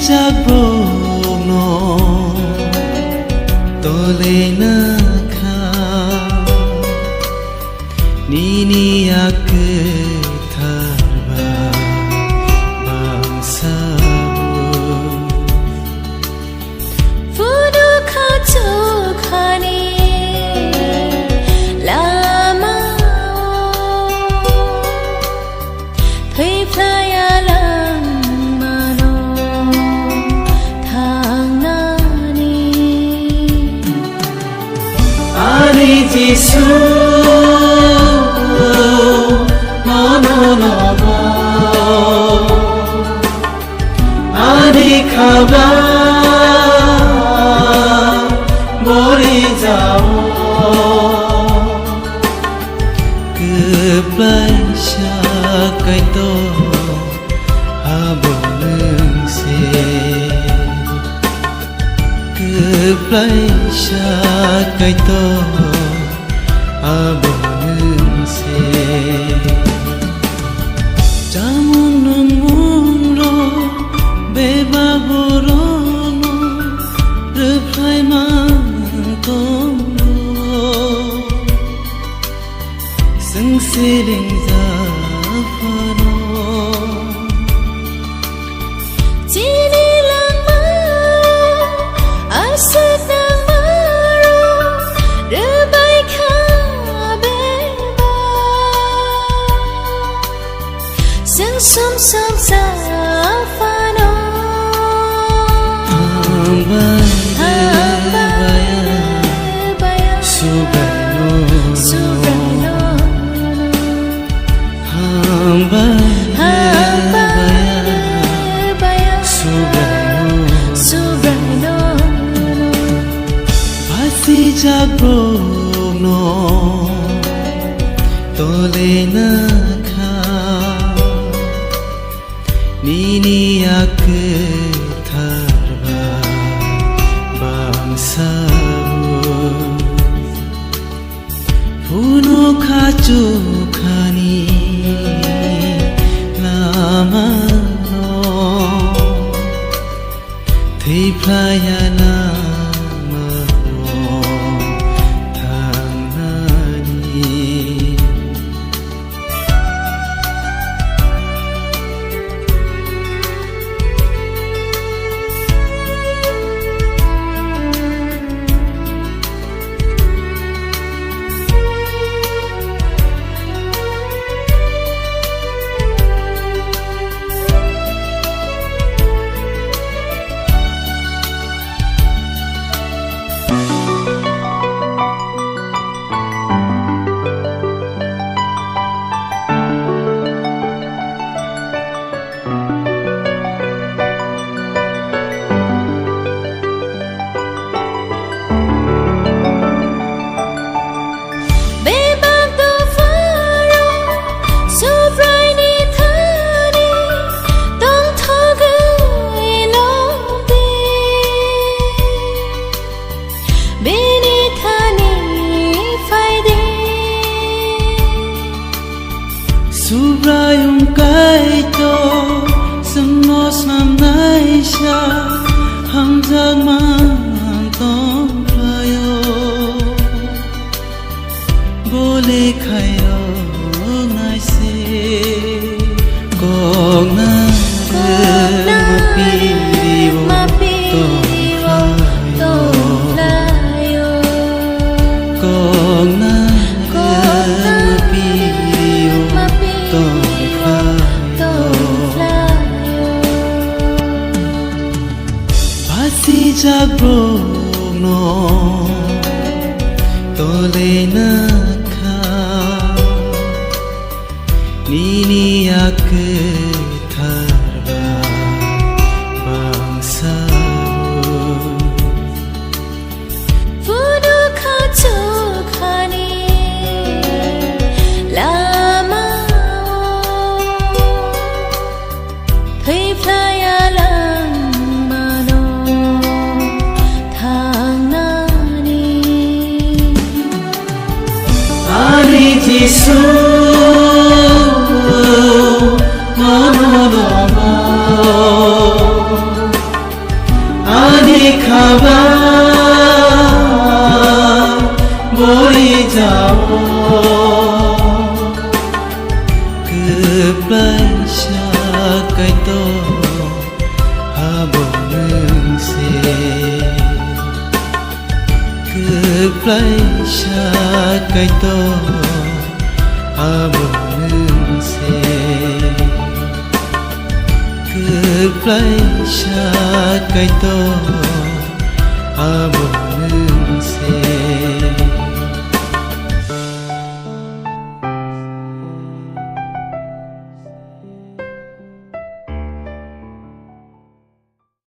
Jagbono Tolena Kha Nini Ake Tharba Bangsa Fudu Khacho Khani Lama Thai Playa Jisu, no no no no, Adi khaba, bori jao, keplai shakai to, abonung se, keplai shakai to. Abonung se Jamun mungro beba borono Replai mangkono Seng siling zafano Jini lang ma Asad nang maro Rebai ka Sum sum sa fano baya subano baya subano Basi Jagbono Tolena Nini Ake Tharba Bangsa Puno Khacho Khani Lama Thai Playa Lama Thang Nani Subrayung kaito Semos mamnaisha Hamzag mantong playo Bole kayo naise Kong na mapiriyo Tong playo Kong na Basi Jagbono Tolena Kha Nini Ake Tharba Bangsa Fudu Khacho Khani Lama Thai Playa Jisu, no no no no, খাবা মরি যাও Keplaysa kaito habonengse Keplaysa kaito habonengse Keplaysa kaito habonengse